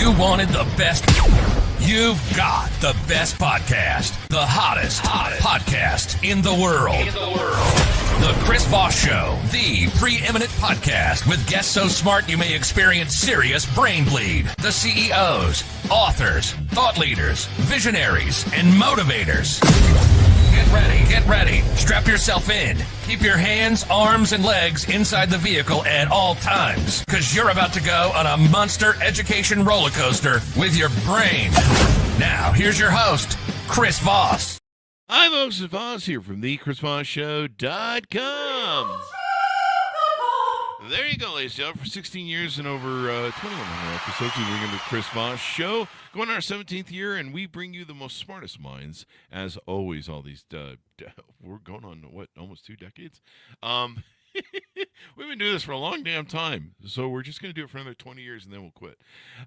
You wanted the best. You've got the best podcast, the hottest podcast in the world. The Chris Voss Show, the preeminent podcast with guests so smart you may experience serious brain bleed. The CEOs, authors, thought leaders, visionaries, and motivators. Get ready. Strap yourself in. Keep your hands, arms, and legs inside the vehicle at all times, because you're about to go on a monster education roller coaster with your brain. Now, here's your host, Chris Voss. Hi, folks. It's Voss here from thechrisvossshow.com. There you go, ladies and gentlemen. For 16 years and over 2,100 episodes, we bring you the Chris Voss Show. Going on our 17th year, and we bring you the most smartest minds, as always. All these, we're going on, almost 2 decades? We've been doing this for a long damn time, so we're just going to do it for another 20 years, and then we'll quit.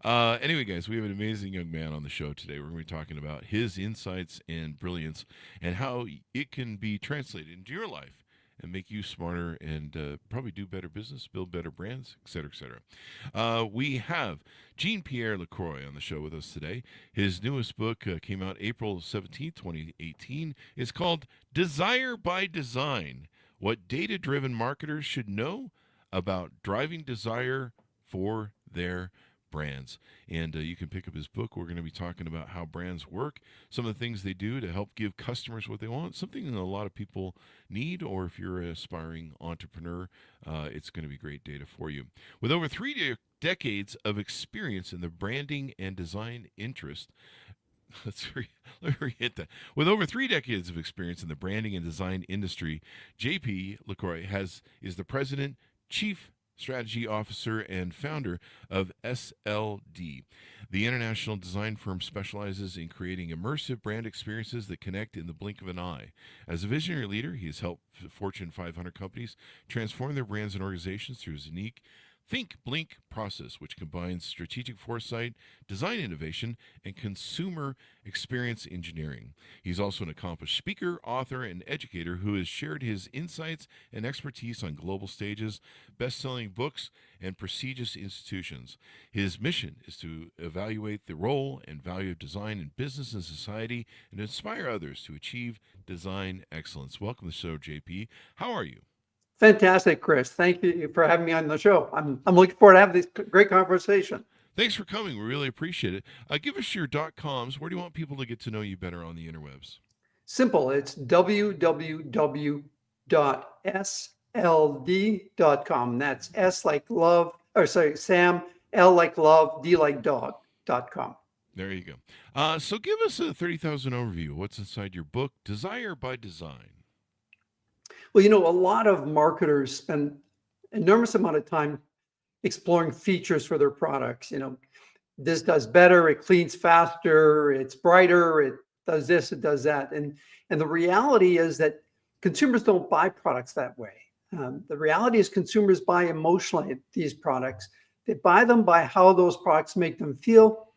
Anyway, guys, we have an amazing young man on the show today. We're going to be talking about his insights and brilliance and how it can be translated into your life and make you smarter and probably do better business, build better brands, et cetera, et cetera. We have Jean-Pierre Lacroix on the show with us today. His newest book came out April 17, 2018. It's called Desire by Design: What Data-Driven Marketers Should Know About Driving Desire for Their Brands. And you can pick up his book. We're going to be talking about how brands work, some of the things they do to help give customers what they want, something that a lot of people need, or if you're an aspiring entrepreneur, it's going to be great data for you. With over 3 decades of experience in the branding and design interest, let me hit that. With over 3 decades of experience in the branding and design industry, J.P. Lacroix is the president, chief strategy officer, and founder of SLD. The international design firm specializes in creating immersive brand experiences that connect in the blink of an eye. As a visionary leader, he has helped Fortune 500 companies transform their brands and organizations through his unique Think Blink process, which combines strategic foresight, design innovation, and consumer experience engineering. He's also an accomplished speaker, author, and educator who has shared his insights and expertise on global stages, best-selling books, and prestigious institutions. His mission is to evaluate the role and value of design in business and society and inspire others to achieve design excellence. Welcome to the show, JP. How are you? Fantastic, Chris. Thank you for having me on the show. I'm looking forward to having this great conversation. Thanks for coming. We really appreciate it. Give us your .coms. Where do you want people to get to know you better on the interwebs? Simple. It's www.sld.com. That's S like love, Sam, L like love, D like dog.com. There you go. So give us a 30,000 overview of what's inside your book, Desire by Design. Well, a lot of marketers spend an enormous amount of time exploring features for their products. This does better, it cleans faster, it's brighter, it does this, it does that. And the reality is that consumers don't buy products that way. The reality is consumers buy emotionally these products. They buy them by how those products make them feel,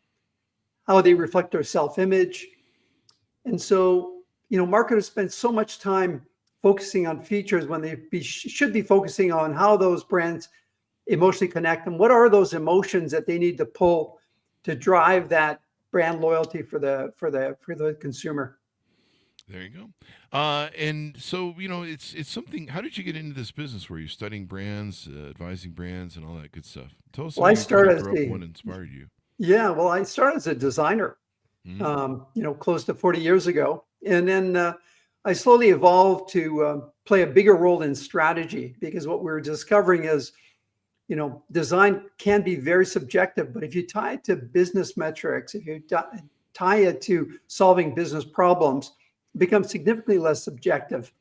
how they reflect their self-image. And so, marketers spend so much time focusing on features when they should be focusing on how those brands emotionally connect and what are those emotions that they need to pull to drive that brand loyalty for the consumer. There you go. And so, it's something. How did you get into this business where you're studying brands, advising brands, and all that good stuff? Tell us. Well, I started what inspired you. Yeah, well, I started as a designer, close to 40 years ago, and then I slowly evolved to play a bigger role in strategy, because what we're discovering is, design can be very subjective, but if you tie it to business metrics, if you tie it to solving business problems, it becomes significantly less subjective.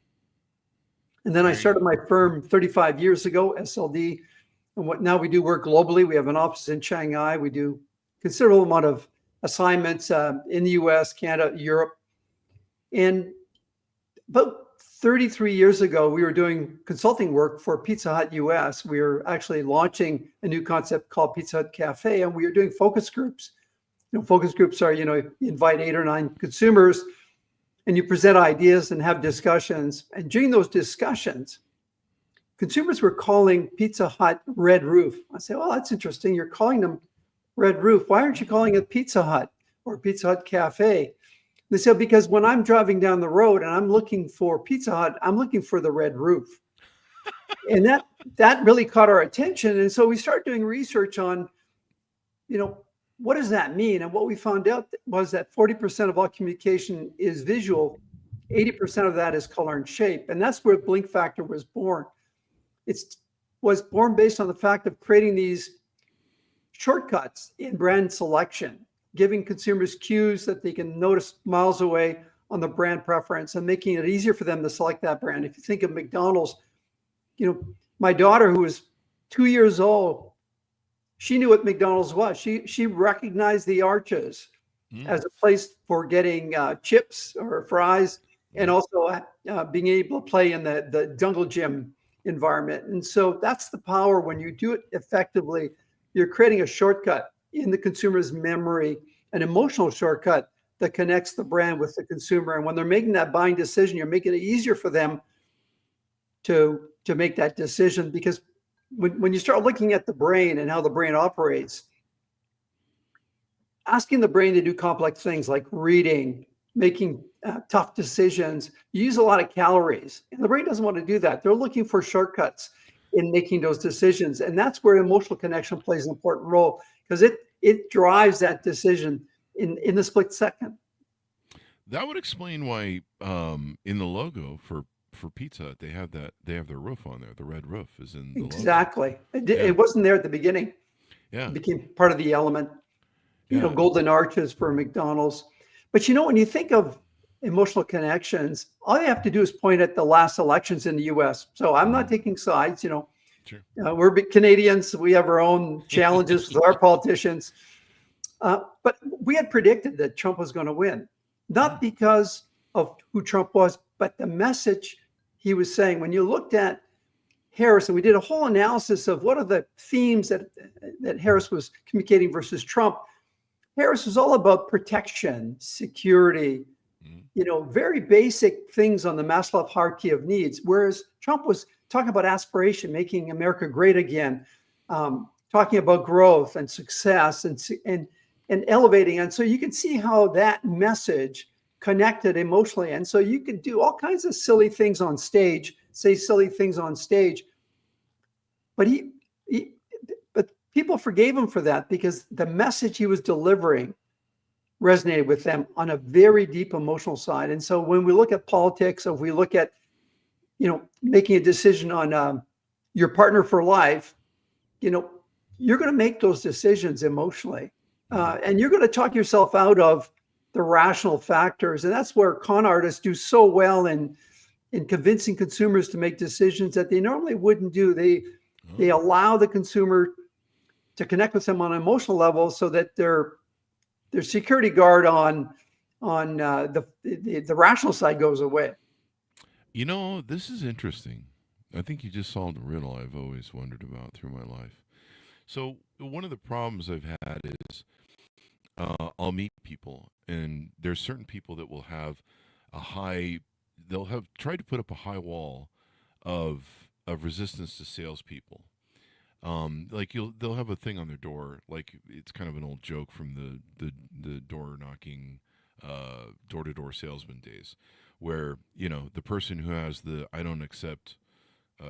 And then I started my firm 35 years ago, SLD, and now we do work globally. We have an office in Shanghai. We do considerable amount of assignments in the US, Canada, Europe. And about 33 years ago, we were doing consulting work for Pizza Hut US. We were actually launching a new concept called Pizza Hut Cafe, and we were doing focus groups. Focus groups are, you invite 8 or 9 consumers and you present ideas and have discussions. And during those discussions, consumers were calling Pizza Hut Red Roof. I said, well, that's interesting. You're calling them Red Roof. Why aren't you calling it Pizza Hut or Pizza Hut Cafe? They said, because when I'm driving down the road and I'm looking for Pizza Hut, I'm looking for the red roof. And that really caught our attention. And so we started doing research on, what does that mean? And what we found out was that 40% of all communication is visual, 80% of that is color and shape. And that's where Blink Factor was born. It was born based on the fact of creating these shortcuts in brand selection, giving consumers cues that they can notice miles away on the brand preference and making it easier for them to select that brand. If you think of McDonald's, my daughter, who was 2 years old, she knew what McDonald's was. She recognized the arches as a place for getting chips or fries, and also being able to play in the jungle gym environment. And so that's the power. When you do it effectively, you're creating a shortcut in the consumer's memory, an emotional shortcut that connects the brand with the consumer. And when they're making that buying decision, you're making it easier for them to make that decision. Because when you start looking at the brain and how the brain operates, asking the brain to do complex things like reading, making tough decisions, you use a lot of calories. And the brain doesn't want to do that. They're looking for shortcuts in making those decisions. And that's where emotional connection plays an important role, because it drives that decision in the split second. That would explain why in the logo for Pizza Hut, they have their roof on there. The red roof is in the exactly. logo. It wasn't there at the beginning. Yeah. It became part of the element. Golden arches for McDonald's. But when you think of emotional connections, all you have to do is point at the last elections in the US. So I'm not taking sides, Sure. We're big Canadians. We have our own challenges with our politicians. But we had predicted that Trump was going to win, not because of who Trump was, but the message he was saying. When you looked at Harris, and we did a whole analysis of what are the themes that Harris was communicating versus Trump. Harris was all about protection, security, very basic things on the Maslow hierarchy of needs, whereas Trump was talking about aspiration, making America great again, talking about growth and success and elevating. And so you can see how that message connected emotionally. And so you could do all kinds of silly things on stage, say silly things on stage, but but people forgave him for that because the message he was delivering resonated with them on a very deep emotional side. And so when we look at politics, or if we look at, making a decision on your partner for life, you're going to make those decisions emotionally. And you're going to talk yourself out of the rational factors. And that's where con artists do so well in convincing consumers to make decisions that they normally wouldn't do. They allow the consumer to connect with them on an emotional level so that their security guard on the rational side goes away. This is interesting. I think you just solved a riddle I've always wondered about through my life. So one of the problems I've had is I'll meet people, and there's certain people that will have they'll have tried to put up a high wall of resistance to salespeople. Like they'll have a thing on their door, like it's kind of an old joke from the door knocking, door-to-door salesman days, where the person who has the I don't accept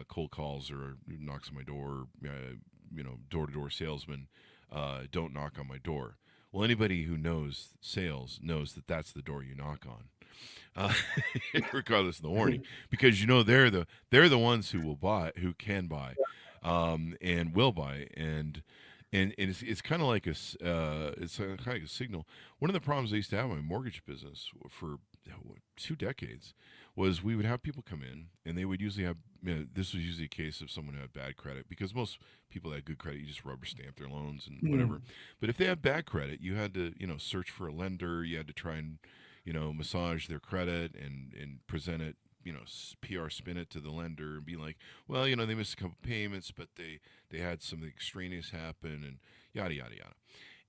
cold calls or knocks on my door, door-to-door salesman, don't knock on my door. Well, anybody who knows sales knows that that's the door you knock on, regardless of the warning, because they're the ones who will buy, who can buy, and will buy, and it's kind of like it's kind of like a signal. One of the problems I used to have in my mortgage business for 2 decades was we would have people come in, and they would usually have, this was usually a case of someone who had bad credit, because most people that had good credit, you just rubber stamp their loans and whatever. But if they had bad credit, you had to, search for a lender. You had to try and, massage their credit and present it, PR spin it to the lender and be like, well, they missed a couple payments, but they had something extraneous happen and yada, yada, yada.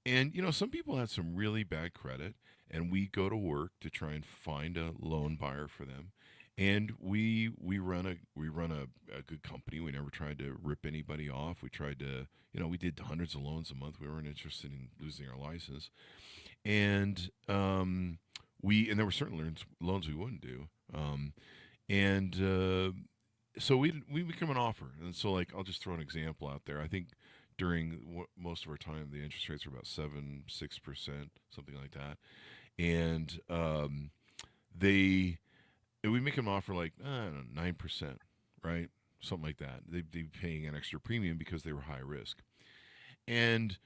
And, some people had some really bad credit, and we go to work to try and find a loan buyer for them. And we run a good company. We never tried to rip anybody off. We tried to, we did hundreds of loans a month. We weren't interested in losing our license. And there were certain loans we wouldn't do. And so we become an offer. And so, like, I'll just throw an example out there. I think during most of our time, the interest rates were about 6%, something like that. And we make them offer like, I don't know, 9%, right? Something like that. They'd be paying an extra premium because they were high risk. And,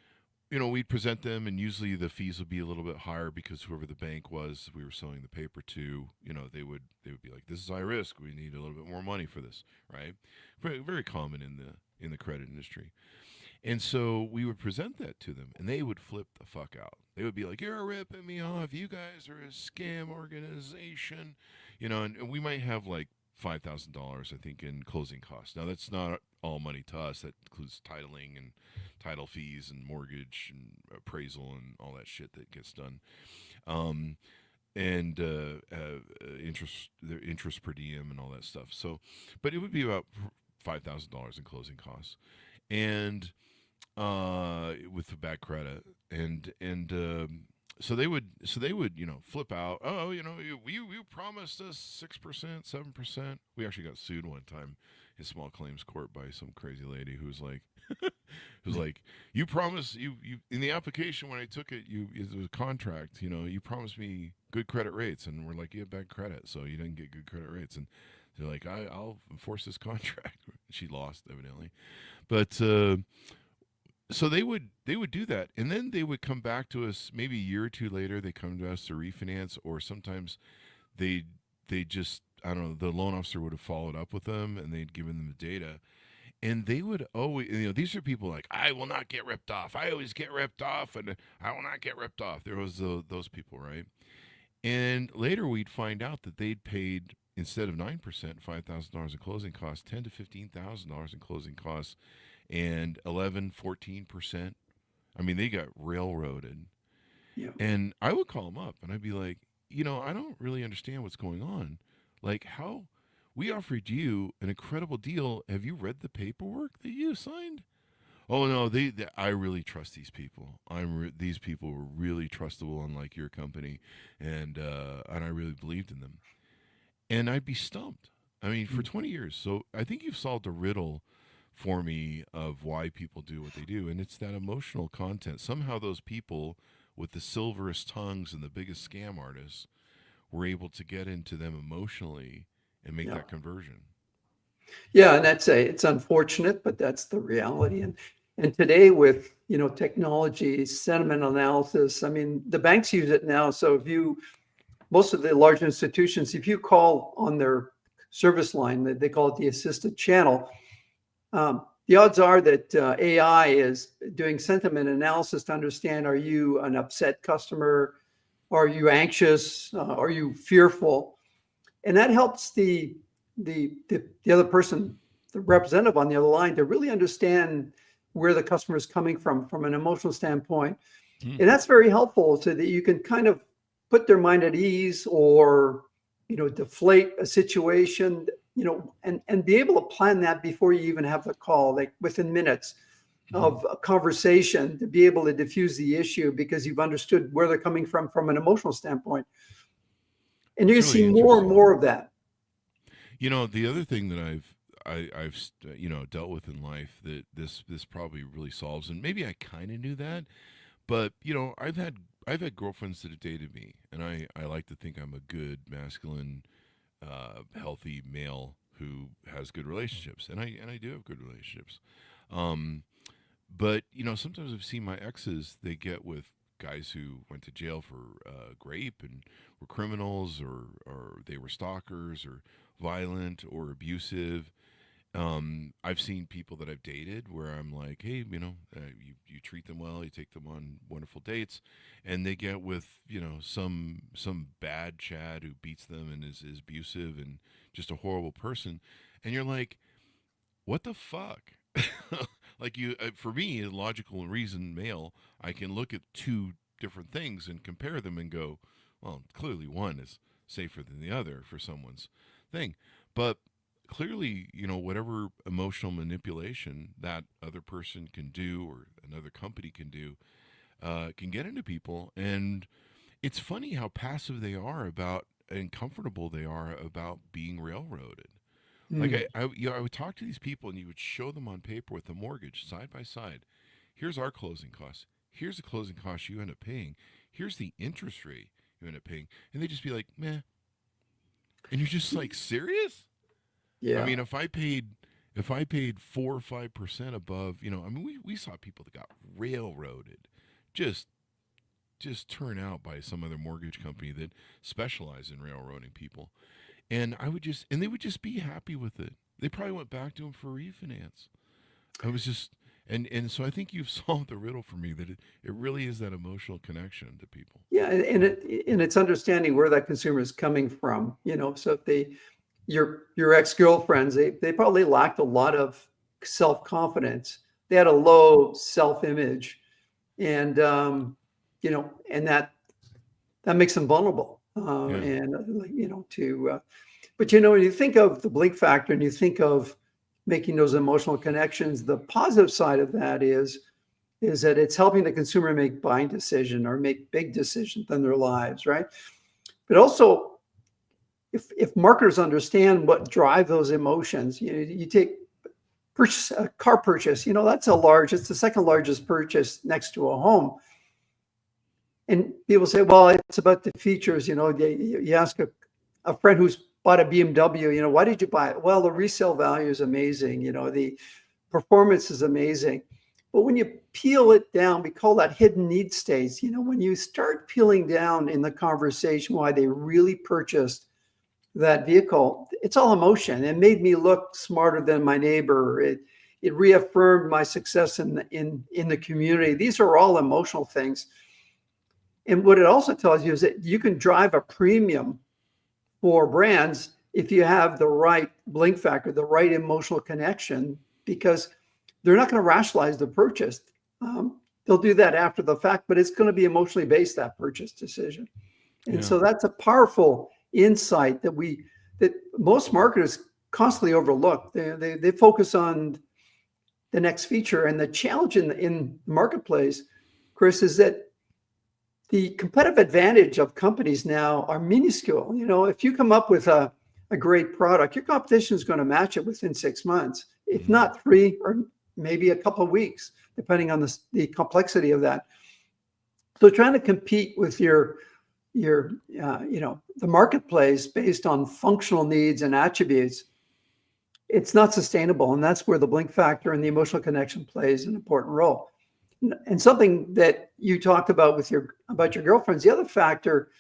we'd present them, and usually the fees would be a little bit higher because whoever the bank was we were selling the paper to, they would be like, this is high risk. We need a little bit more money for this, right? Very, very common in the credit industry. And so we would present that to them, and they would flip the fuck out. They would be like, you're ripping me off. You guys are a scam organization. And we might have like $5,000, I think, in closing costs. Now, that's not all money to us. That includes titling and title fees and mortgage and appraisal and all that shit that gets done. And interest per diem and all that stuff. So, but it would be about $5,000 in closing costs. And with the bad credit, so they would flip out. Oh, you promised us 6%, 7%. We actually got sued one time in small claims court by some crazy lady who was like, you promised you in the application when I took it, it was a contract. You promised me good credit rates, and we're like, you have bad credit, so you didn't get good credit rates. And they're like, I'll enforce this contract. She lost, evidently, but. So they would do that, and then they would come back to us maybe a year or two later. They come to us to refinance, or sometimes they just, I don't know, the loan officer would have followed up with them, and they'd given them the data, and they would always, these are people like, I will not get ripped off. I always get ripped off, and I will not get ripped off. There was those people, right? And later we'd find out that they'd paid, instead of 9%, $5,000 in closing costs, $10,000 to $15,000 in closing costs. And 11, 14%. I mean, they got railroaded. Yeah. And I would call them up, and I'd be like, I don't really understand what's going on. Like, how we offered you an incredible deal. Have you read the paperwork that you signed? Oh no, I really trust these people. These people were really trustable, unlike your company, and I really believed in them. And I'd be stumped. I mean, for 20 years. So I think you've solved a riddle for me of why people do what they do, and it's that emotional content. Somehow those people with the silverest tongues and the biggest scam artists were able to get into them emotionally and make that conversion. Yeah, and it's unfortunate, but that's the reality. And today with technology, sentiment analysis, I mean, the banks use it now. So most of the large institutions, if you call on their service line, they call it the assisted channel. The odds are that AI is doing sentiment analysis to understand, are you an upset customer? Are you anxious? Are you fearful? And that helps the other person, the representative on the other line, to really understand where the customer is coming from an emotional standpoint. And that's very helpful so that you can kind of put their mind at ease, or, deflate a situation, and be able to plan that before you even have the call, like within minutes of a conversation, to be able to diffuse the issue because you've understood where they're coming from an emotional standpoint. And you're going to see more and more of that. The other thing that I've dealt with in life that this probably really solves, and maybe I kind of knew that, but I've had girlfriends that have dated me, and I like to think I'm a good masculine, healthy male who has good relationships, and I do have good relationships. But sometimes I've seen my exes, they get with guys who went to jail for rape and were criminals, or they were stalkers or violent or abusive. I've seen people that I've dated where I'm like, hey, you treat them well, you take them on wonderful dates, and they get with, some bad Chad who beats them and is abusive and just a horrible person. And you're like, what the fuck? Like, for me, a logical and reasoned male, I can look at two different things and compare them and go, well, clearly one is safer than the other for someone's thing. But clearly, whatever emotional manipulation that other person can do or another company can do can get into people. And it's funny how passive they are about and comfortable they are about being railroaded. Like Mm. I would talk to these people and you would show them on paper with the mortgage side by side. Here's our closing costs. Here's the closing costs you end up paying. Here's the interest rate you end up paying. And they just be like, meh. And you're just like, serious? I Yeah. mean, if I paid 4 or 5% above, we saw people that got railroaded, just turn out by some other mortgage company that specialized in railroading people. And they would just be happy with it. They probably went back to him for refinance. I was just, and so I think you've solved the riddle for me that it really is that emotional connection to people. Yeah, and it's understanding where that consumer is coming from. So if your ex-girlfriends, they probably lacked a lot of self-confidence. They had a low self-image, and and that makes them vulnerable. Yeah. And to but when you think of the blink factor and you think of making those emotional connections, the positive side of that is that it's helping the consumer make buying decision or make big decisions in their lives, right? But also, if marketers understand what drive those emotions, you take purchase a car purchase, it's the second largest purchase next to a home. And people say, well, it's about the features. You ask a friend who's bought a BMW, why did you buy it? Well, the resale value is amazing. The performance is amazing. But when you peel it down, we call that hidden need states. When you start peeling down in the conversation why they really purchased that vehicle, it's all emotion. It made me look smarter than my neighbor. It reaffirmed my success in the community. These are all emotional things. And what it also tells you is that you can drive a premium for brands if you have the right blink factor, the right emotional connection, because they're not going to rationalize the purchase. They'll do that after the fact, but it's going to be emotionally based, that purchase decision. And Yeah. so that's a powerful insight that most marketers constantly overlook. They focus on the next feature. And the challenge in the marketplace, Chris, is that the competitive advantage of companies now are minuscule. If you come up with a great product, your competition is going to match it within 6 months, if not 3 or maybe a couple of weeks, depending on the complexity of that. So trying to compete with the marketplace based on functional needs and attributes, it's not sustainable. And that's where the blink factor and the emotional connection plays an important role. And something that you talked about about your girlfriends, the other factor,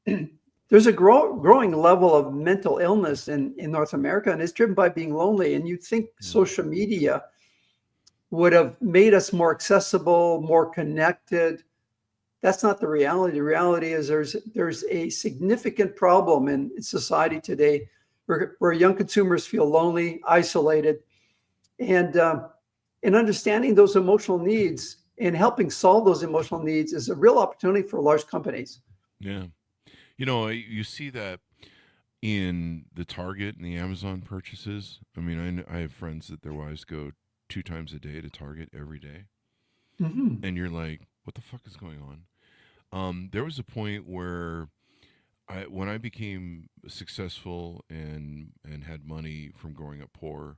there's a growing level of mental illness in North America, and it's driven by being lonely. And you'd think social media would have made us more accessible, more connected. That's not the reality. The reality is there's a significant problem in society today where young consumers feel lonely, isolated, and understanding those emotional needs and helping solve those emotional needs is a real opportunity for large companies. Yeah. You see that in the Target and the Amazon purchases. I mean, I have friends that their wives go 2 times a day to Target every day. Mm-hmm. And you're like, what the fuck is going on? There was a point where when I became successful and had money from growing up poor,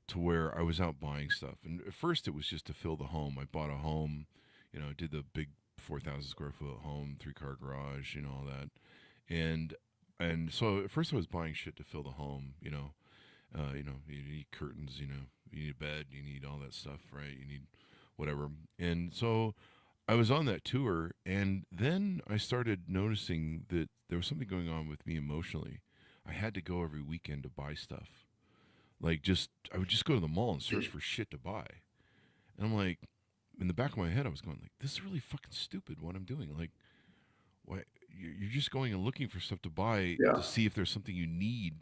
to where I was out buying stuff. And at first it was just to fill the home. I bought a home, did the big 4,000 square foot home, 3-car garage, all that. And so at first I was buying shit to fill the home, you need curtains, you need a bed, you need all that stuff, right? You need whatever. And so I was on that tour, and then I started noticing that there was something going on with me emotionally. I had to go every weekend to buy stuff. Like, I would just go to the mall and search for shit to buy. And I'm like, in the back of my head, I was going like, this is really fucking stupid what I'm doing. Like, why you're just going and looking for stuff to buy to see if there's something you need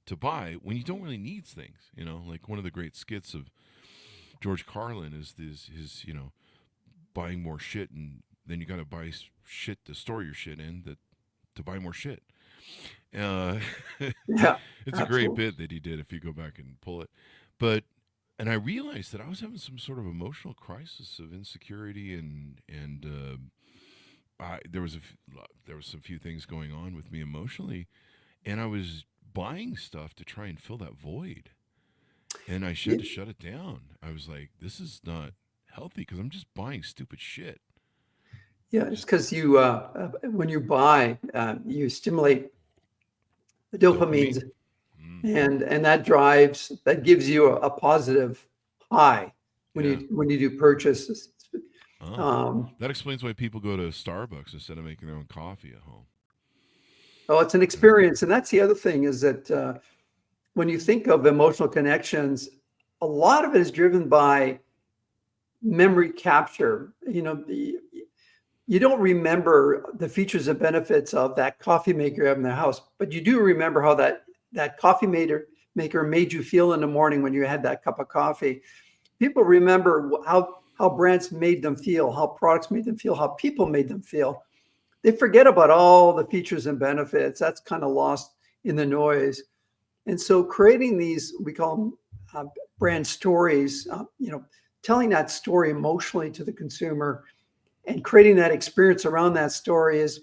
to buy when you don't really need things. Like one of the great skits of George Carlin is his buying more shit, and then you got to buy shit to store your shit in to buy more shit. Uh, Yeah, it's a great absolutely. bit that he did if you go back and pull it. And I realized that I was having some sort of emotional crisis of insecurity, there was there was some few things going on with me emotionally, and I was buying stuff to try and fill that void. And I had to shut it down. I was like, this is not healthy because I'm just buying stupid shit. Yeah, it's because you, when you buy, you stimulate the Dopamine. dopamines, Mm, and that gives you a positive high yeah. when you do purchases. Oh, Um, that explains why people go to Starbucks instead of making their own coffee at home. oh, it's an experience, and that's the other thing is that when you think of emotional connections, a lot of it is driven by memory capture. You don't remember the features and benefits of that coffee maker you have in the house, but you do remember how that coffee maker made you feel in the morning when you had that cup of coffee. People remember how brands made them feel, how products made them feel, how people made them feel. They forget about all the features and benefits. That's kind of lost in the noise. And so creating these, we call them brand stories, telling that story emotionally to the consumer and creating that experience around that story is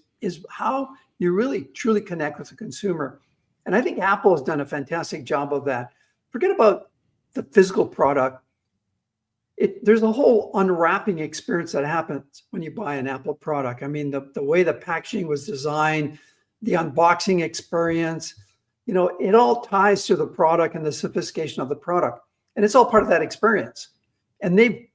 how you really truly connect with the consumer. And I think Apple has done a fantastic job of that. Forget about the physical product. There's a whole unwrapping experience that happens when you buy an Apple product. I mean, the way the packaging was designed, the unboxing experience, it all ties to the product and the sophistication of the product. And it's all part of that experience. And they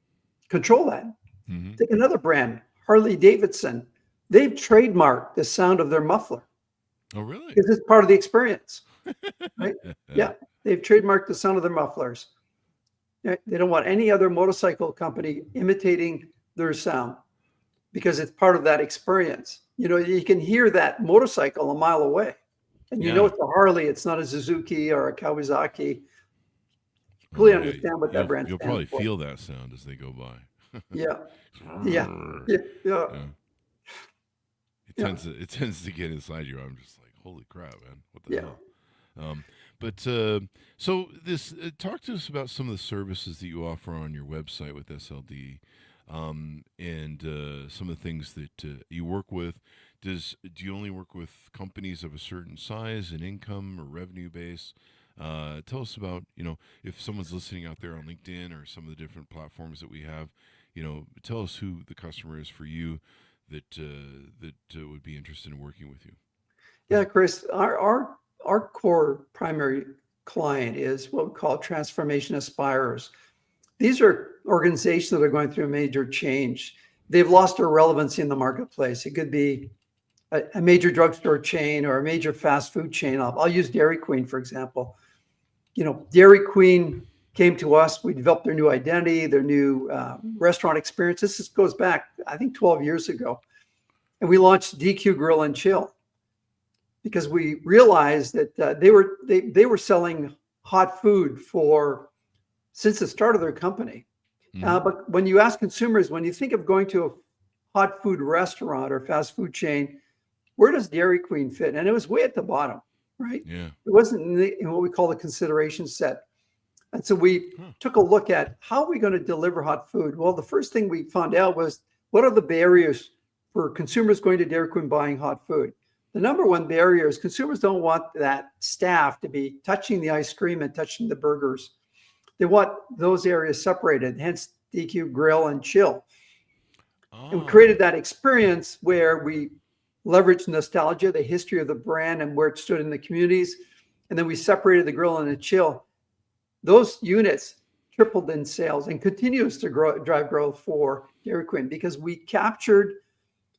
control that. Mm-hmm. Take another brand, Harley Davidson. They've trademarked the sound of their muffler Oh, really? because it's part of the experience, right? Yeah, they've trademarked the sound of their mufflers. They don't want any other motorcycle company imitating their sound because it's part of that experience. You can hear that motorcycle a mile away, and Yeah. it's a Harley. It's not a Suzuki or a Kawasaki. Oh, Completely yeah. understand what that brand You'll stands probably for. feel that sound as they go by. Yeah, yeah, yeah, yeah. Yeah. Yeah. It tends to get inside you. I'm just like, holy crap, man! What the Yeah. hell? So this talk to us about some of the services that you offer on your website with SLD, and some of the things that you work with. Do you only work with companies of a certain size and income or revenue base? Tell us about if someone's listening out there on LinkedIn or some of the different platforms that we have. Tell us who the customer is for you that would be interested in working with you. Yeah, Chris, our core primary client is what we call transformation aspirers. These are organizations that are going through a major change. They've lost their relevancy in the marketplace. It could be a major drugstore chain or a major fast food chain. I'll use Dairy Queen, for example. Dairy Queen came to us. We developed their new identity, their new restaurant experience. This goes back, I think, 12 years ago. And we launched DQ Grill and Chill because we realized that they were selling hot food since the start of their company. Mm-hmm. But when you ask consumers, when you think of going to a hot food restaurant or fast food chain, where does Dairy Queen fit? And it was way at the bottom, right? Yeah. It wasn't in what we call the consideration set. And so we took a look at how are we going to deliver hot food? Well, the first thing we found out was what are the barriers for consumers going to Dairy Queen buying hot food? The number one barrier is consumers don't want that staff to be touching the ice cream and touching the burgers. They want those areas separated, hence DQ Grill and Chill. Oh. And we created that experience where we leveraged nostalgia, the history of the brand and where it stood in the communities. And then we separated the grill and the chill. Those units tripled in sales and continues to drive growth for Dairy Queen because we captured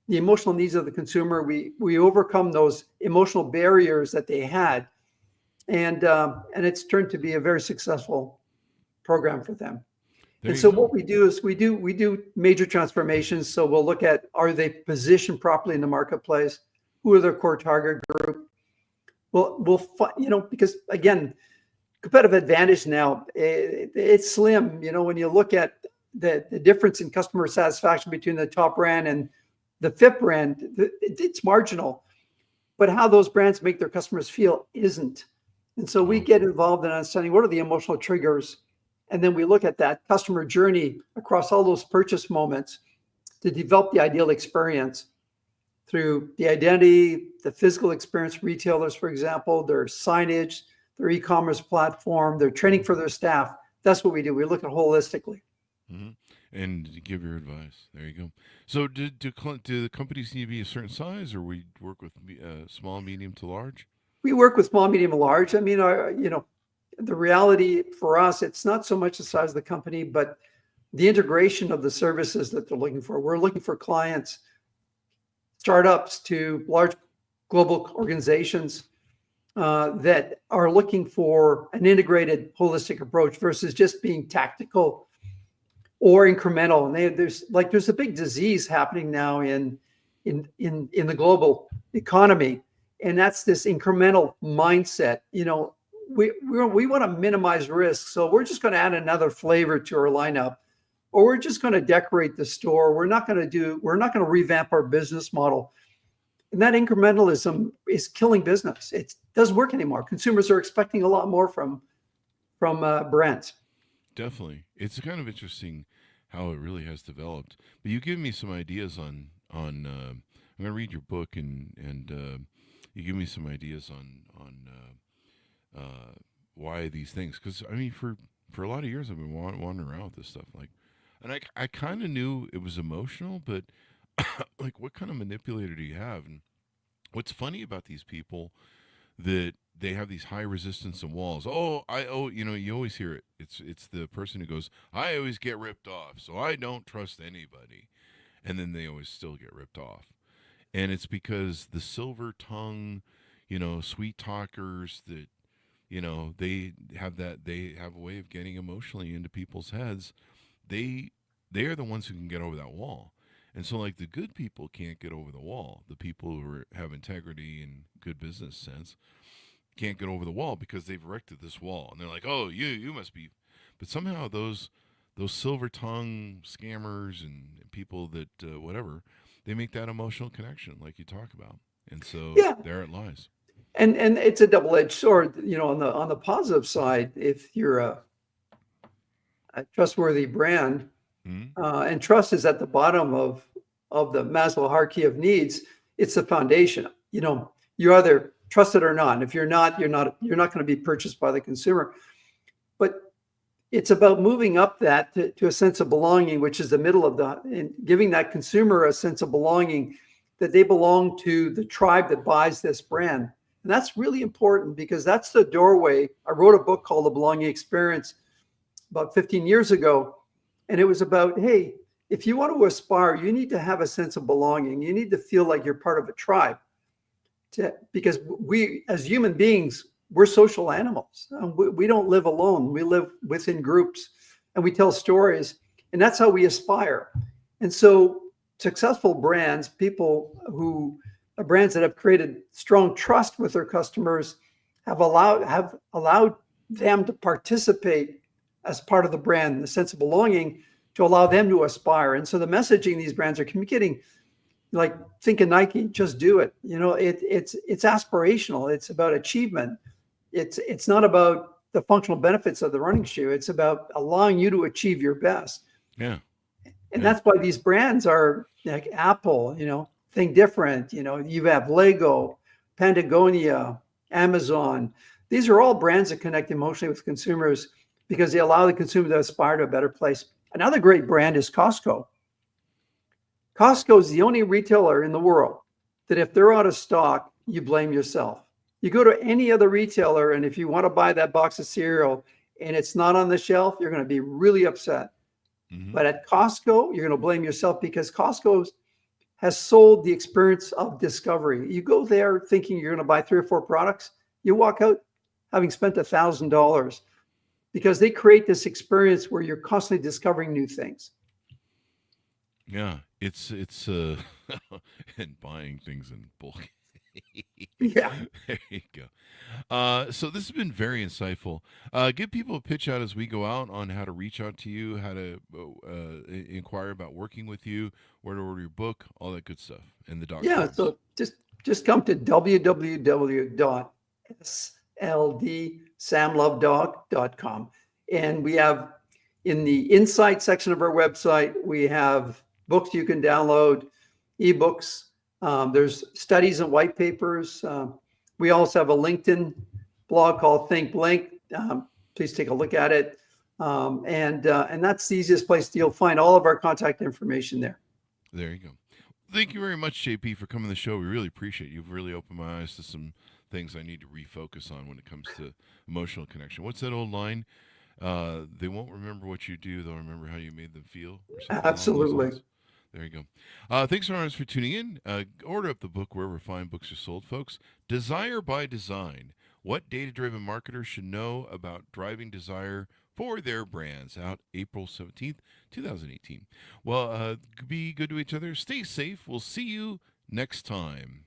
the emotional needs of the consumer. We overcome those emotional barriers that they had. And it's turned to be a very successful program for them. And so what we do is we do major transformations. So we'll look at, are they positioned properly in the marketplace? Who are their core target group? We'll because again, competitive advantage now, it's slim. When you look at the difference in customer satisfaction between the top brand and the fifth brand, it's marginal. but how those brands make their customers feel isn't. And so we get involved in understanding what are the emotional triggers. And then we look at that customer journey across all those purchase moments to develop the ideal experience through the identity, the physical experience, retailers, for example, their signage, their e-commerce platform, their training for their staff. That's what we do. We look at holistically. Mm-hmm. And give your advice. There you go. So do the companies need to be a certain size, or we work with small, medium to large? We work with small, medium, and large. I mean, the reality for us, it's not so much the size of the company, but the integration of the services that they're looking for. We're looking for clients, startups to large global organizations that are looking for an integrated, holistic approach versus just being tactical or incremental. And there's a big disease happening now in the global economy, and that's this incremental mindset. We want to minimize risk, so we're just going to add another flavor to our lineup, or we're just going to decorate the store. We're not going to revamp our business model. And that incrementalism is killing business. It doesn't work anymore. Consumers are expecting a lot more from brands. Definitely, it's kind of interesting how it really has developed. But you give me some ideas on. I'm going to read your book, and you give me some ideas on why these things. Because I mean, for a lot of years, I've been wandering around with this stuff. And I kind of knew it was emotional, but like, what kind of manipulator do you have? And what's funny about these people that they have these high resistance and walls. You always hear it. It's the person who goes, I always get ripped off, so I don't trust anybody. And then they always still get ripped off. And it's because the silver tongue, sweet talkers that, they have a way of getting emotionally into people's heads. They are the ones who can get over that wall. And so, like, the good people can't get over the wall. The people who have integrity and good business sense can't get over the wall because they've erected this wall. And they're like, oh, you must be. But somehow those silver tongue scammers and people that, whatever, they make that emotional connection like you talk about. And so there it lies. And it's a double-edged sword. On the positive side, if you're a trustworthy brand, and trust is at the bottom of the Maslow hierarchy of needs. It's the foundation. You're either trusted or not. And if you're not going to be purchased by the consumer. But it's about moving up that to a sense of belonging, which is the middle of and giving that consumer a sense of belonging, that they belong to the tribe that buys this brand. And that's really important because that's the doorway. I wrote a book called The Belonging Experience about 15 years ago. And it was about, hey, if you want to aspire, you need to have a sense of belonging. You need to feel like you're part of a tribe. Because we, as human beings, we're social animals. We don't live alone. We live within groups, and we tell stories. And that's how we aspire. And so successful brands, brands that have created strong trust with their customers, have allowed them to participate as part of the brand, the sense of belonging, to allow them to aspire. And so the messaging these brands are communicating, like, think of Nike, just do it. It's aspirational. It's about achievement. It's not about the functional benefits of the running shoe. It's about allowing you to achieve your best. Yeah. And that's why these brands are like Apple, think different. You have Lego, Patagonia, Amazon. These are all brands that connect emotionally with consumers because they allow the consumer to aspire to a better place. Another great brand is Costco. Costco is the only retailer in the world that if they're out of stock, you blame yourself. You go to any other retailer, and if you want to buy that box of cereal and it's not on the shelf, you're going to be really upset. Mm-hmm. But at Costco, you're going to blame yourself because Costco has sold the experience of discovery. You go there thinking you're going to buy 3 or 4 products. You walk out having spent $1,000 because they create this experience where you're constantly discovering new things. Yeah, it's and buying things in bulk. Yeah. There you go. So this has been very insightful. Give people a pitch out as we go out on how to reach out to you, how to inquire about working with you, where to order your book, all that good stuff, and the documents. Yeah, so just just come to www.sldsamlovedoc.com. And we have, in the insight section of our website, we have books you can download, ebooks. There's studies and white papers. We also have a LinkedIn blog called Think Blink. Please take a look at it. And that's the easiest place. You'll find all of our contact information there. There you go. Thank you very much, JP, for coming to the show. We really appreciate it. You've really opened my eyes to some things I need to refocus on when it comes to emotional connection. What's that old line? They won't remember what you do. They'll remember how you made them feel. Or something along those Absolutely. lines. There you go. Thanks so much for tuning in. Order up the book wherever fine books are sold, folks. Desire by Design. What data-driven marketers should know about driving desire for their brands, out April 17th, 2018. Well, be good to each other. Stay safe. We'll see you next time.